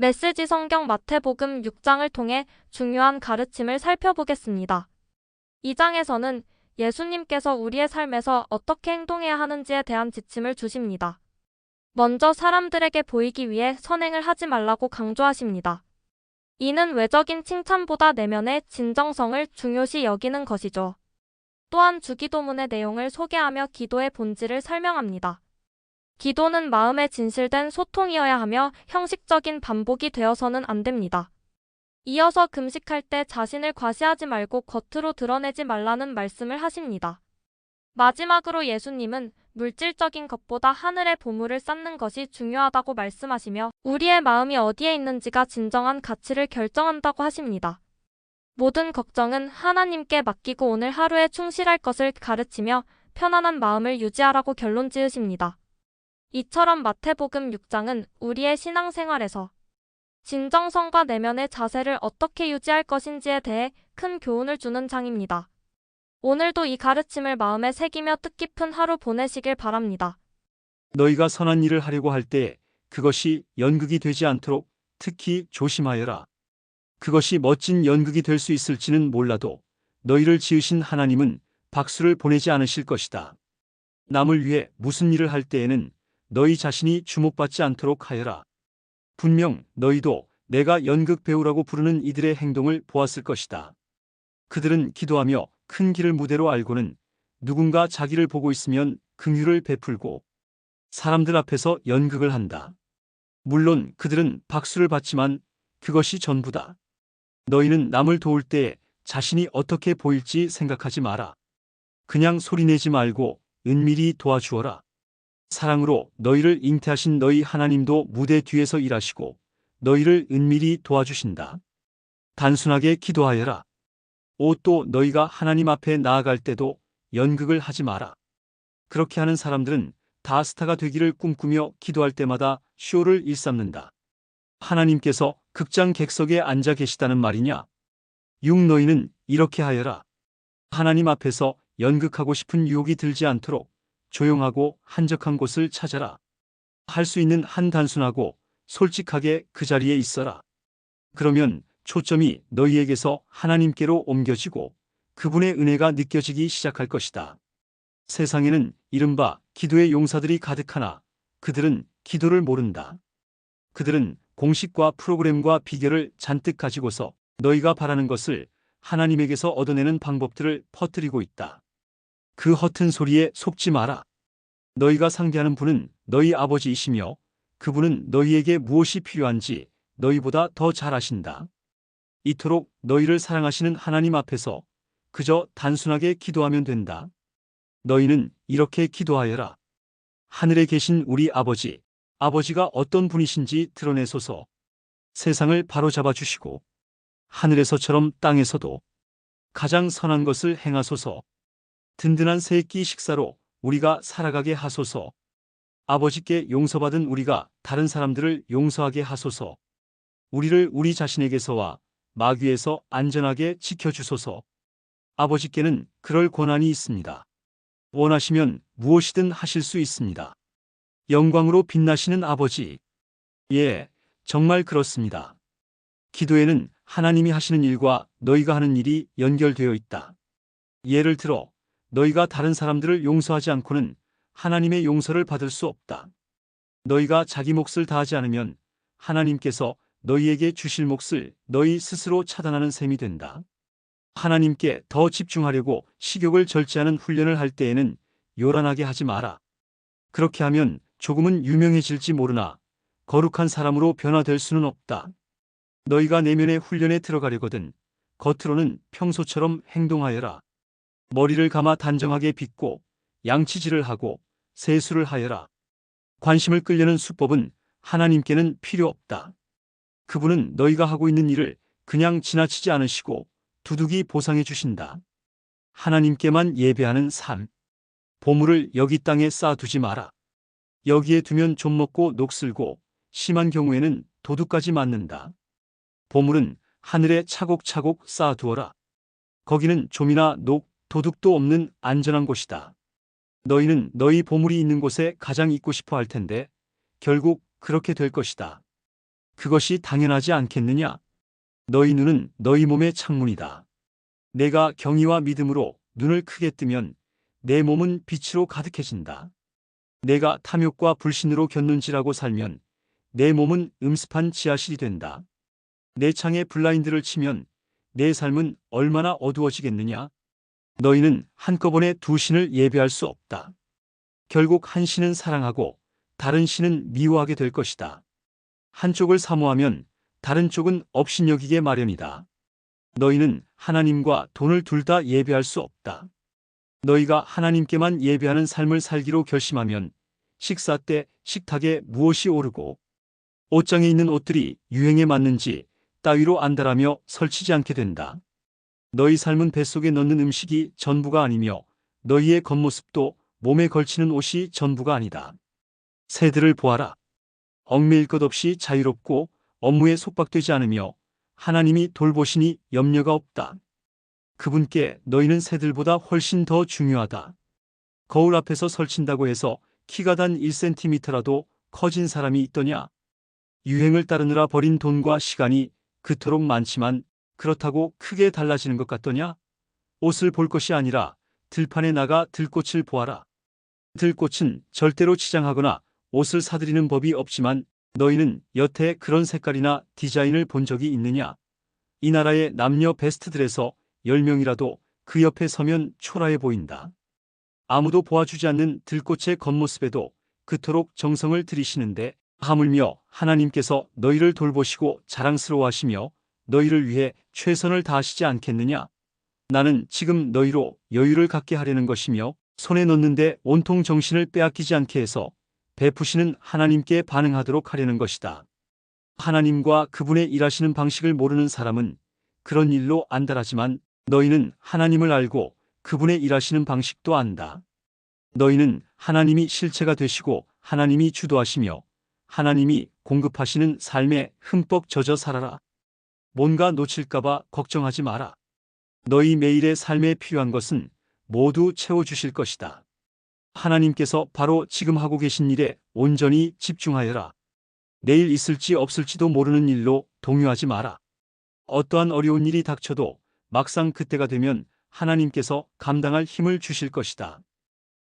메시지 성경 마태복음 6장을 통해 중요한 가르침을 살펴보겠습니다. 이 장에서는 예수님께서 우리의 삶에서 어떻게 행동해야 하는지에 대한 지침을 주십니다. 먼저 사람들에게 보이기 위해 선행을 하지 말라고 강조하십니다. 이는 외적인 칭찬보다 내면의 진정성을 중요시 여기는 것이죠. 또한 주기도문의 내용을 소개하며 기도의 본질을 설명합니다. 기도는 마음에 진실된 소통이어야 하며 형식적인 반복이 되어서는 안 됩니다. 이어서 금식할 때 자신을 과시하지 말고 겉으로 드러내지 말라는 말씀을 하십니다. 마지막으로 예수님은 물질적인 것보다 하늘의 보물을 쌓는 것이 중요하다고 말씀하시며 우리의 마음이 어디에 있는지가 진정한 가치를 결정한다고 하십니다. 모든 걱정은 하나님께 맡기고 오늘 하루에 충실할 것을 가르치며 편안한 마음을 유지하라고 결론 지으십니다. 이처럼 마태복음 6장은 우리의 신앙생활에서 진정성과 내면의 자세를 어떻게 유지할 것인지에 대해 큰 교훈을 주는 장입니다. 오늘도 이 가르침을 마음에 새기며 뜻깊은 하루 보내시길 바랍니다. 너희가 선한 일을 하려고 할 때 그것이 연극이 되지 않도록 특히 조심하여라. 그것이 멋진 연극이 될 수 있을지는 몰라도 너희를 지으신 하나님은 박수를 보내지 않으실 것이다. 남을 위해 무슨 일을 할 때에는 너희 자신이 주목받지 않도록 하여라. 분명 너희도 내가 연극 배우라고 부르는 이들의 행동을 보았을 것이다. 그들은 기도하며 큰 길을 무대로 알고는 누군가 자기를 보고 있으면 긍휼을 베풀고 사람들 앞에서 연극을 한다. 물론 그들은 박수를 받지만 그것이 전부다. 너희는 남을 도울 때 자신이 어떻게 보일지 생각하지 마라. 그냥 소리내지 말고 은밀히 도와주어라. 사랑으로 너희를 잉태하신 너희 하나님도 무대 뒤에서 일하시고 너희를 은밀히 도와주신다. 단순하게 기도하여라. 또 너희가 하나님 앞에 나아갈 때도 연극을 하지 마라. 그렇게 하는 사람들은 다 스타가 되기를 꿈꾸며 기도할 때마다 쇼를 일삼는다. 하나님께서 극장 객석에 앉아 계시다는 말이냐? 너희는 이렇게 하여라. 하나님 앞에서 연극하고 싶은 유혹이 들지 않도록 조용하고 한적한 곳을 찾아라. 할 수 있는 한 단순하고 솔직하게 그 자리에 있어라. 그러면 초점이 너희에게서 하나님께로 옮겨지고 그분의 은혜가 느껴지기 시작할 것이다. 세상에는 이른바 기도의 용사들이 가득하나 그들은 기도를 모른다. 그들은 공식과 프로그램과 비결을 잔뜩 가지고서 너희가 바라는 것을 하나님에게서 얻어내는 방법들을 퍼뜨리고 있다. 그 허튼 소리에 속지 마라. 너희가 상대하는 분은 너희 아버지이시며 그분은 너희에게 무엇이 필요한지 너희보다 더 잘 아신다. 이토록 너희를 사랑하시는 하나님 앞에서 그저 단순하게 기도하면 된다. 너희는 이렇게 기도하여라. 하늘에 계신 우리 아버지, 아버지가 어떤 분이신지 드러내소서. 세상을 바로잡아 주시고 하늘에서처럼 땅에서도 가장 선한 것을 행하소서. 든든한 세 끼 식사로 우리가 살아가게 하소서. 아버지께 용서받은 우리가 다른 사람들을 용서하게 하소서. 우리를 우리 자신에게서와 마귀에서 안전하게 지켜주소서. 아버지께는 그럴 권한이 있습니다. 원하시면 무엇이든 하실 수 있습니다. 영광으로 빛나시는 아버지. 예, 정말 그렇습니다. 기도에는 하나님이 하시는 일과 너희가 하는 일이 연결되어 있다. 예를 들어 너희가 다른 사람들을 용서하지 않고는 하나님의 용서를 받을 수 없다. 너희가 자기 몫을 다하지 않으면 하나님께서 너희에게 주실 몫을 너희 스스로 차단하는 셈이 된다. 하나님께 더 집중하려고 식욕을 절제하는 훈련을 할 때에는 요란하게 하지 마라. 그렇게 하면 조금은 유명해질지 모르나 거룩한 사람으로 변화될 수는 없다. 너희가 내면의 훈련에 들어가려거든 겉으로는 평소처럼 행동하여라. 머리를 감아 단정하게 빗고 양치질을 하고 세수를 하여라. 관심을 끌려는 수법은 하나님께는 필요 없다. 그분은 너희가 하고 있는 일을 그냥 지나치지 않으시고 두둑이 보상해 주신다. 하나님께만 예배하는 삶. 보물을 여기 땅에 쌓아두지 마라. 여기에 두면 좀 먹고 녹슬고 심한 경우에는 도둑까지 맞는다. 보물은 하늘에 차곡차곡 쌓아두어라. 거기는 좀이나 녹, 도둑도 없는 안전한 곳이다. 너희는 너희 보물이 있는 곳에 가장 있고 싶어 할 텐데 결국 그렇게 될 것이다. 그것이 당연하지 않겠느냐? 너희 눈은 너희 몸의 창문이다. 내가 경의와 믿음으로 눈을 크게 뜨면 내 몸은 빛으로 가득해진다. 내가 탐욕과 불신으로 곁눈질하고 살면 내 몸은 음습한 지하실이 된다. 내 창에 블라인드를 치면 내 삶은 얼마나 어두워지겠느냐? 너희는 한꺼번에 두 신을 예배할 수 없다. 결국 한 신은 사랑하고 다른 신은 미워하게 될 것이다. 한쪽을 사모하면 다른 쪽은 업신여기게 마련이다. 너희는 하나님과 돈을 둘 다 예배할 수 없다. 너희가 하나님께만 예배하는 삶을 살기로 결심하면 식사 때 식탁에 무엇이 오르고 옷장에 있는 옷들이 유행에 맞는지 따위로 안달하며 설치지 않게 된다. 너희 삶은 뱃속에 넣는 음식이 전부가 아니며 너희의 겉모습도 몸에 걸치는 옷이 전부가 아니다. 새들을 보아라. 얽매일 것 없이 자유롭고 업무에 속박되지 않으며 하나님이 돌보시니 염려가 없다. 그분께 너희는 새들보다 훨씬 더 중요하다. 거울 앞에서 설친다고 해서 키가 단 1cm라도 커진 사람이 있더냐? 유행을 따르느라 버린 돈과 시간이 그토록 많지만 그렇다고 크게 달라지는 것 같더냐? 옷을 볼 것이 아니라 들판에 나가 들꽃을 보아라. 들꽃은 절대로 치장하거나 옷을 사들이는 법이 없지만 너희는 여태 그런 색깔이나 디자인을 본 적이 있느냐? 이 나라의 남녀 베스트들에서 10명이라도 그 옆에 서면 초라해 보인다. 아무도 보아주지 않는 들꽃의 겉모습에도 그토록 정성을 들이시는데 하물며 하나님께서 너희를 돌보시고 자랑스러워하시며 너희를 위해 최선을 다하시지 않겠느냐? 나는 지금 너희로 여유를 갖게 하려는 것이며 손에 넣는데 온통 정신을 빼앗기지 않게 해서 베푸시는 하나님께 반응하도록 하려는 것이다. 하나님과 그분의 일하시는 방식을 모르는 사람은 그런 일로 안달하지만 너희는 하나님을 알고 그분의 일하시는 방식도 안다. 너희는 하나님이 실체가 되시고 하나님이 주도하시며 하나님이 공급하시는 삶에 흠뻑 젖어 살아라. 뭔가 놓칠까봐 걱정하지 마라. 너희 매일의 삶에 필요한 것은 모두 채워주실 것이다. 하나님께서 바로 지금 하고 계신 일에 온전히 집중하여라. 내일 있을지 없을지도 모르는 일로 동요하지 마라. 어떠한 어려운 일이 닥쳐도 막상 그때가 되면 하나님께서 감당할 힘을 주실 것이다.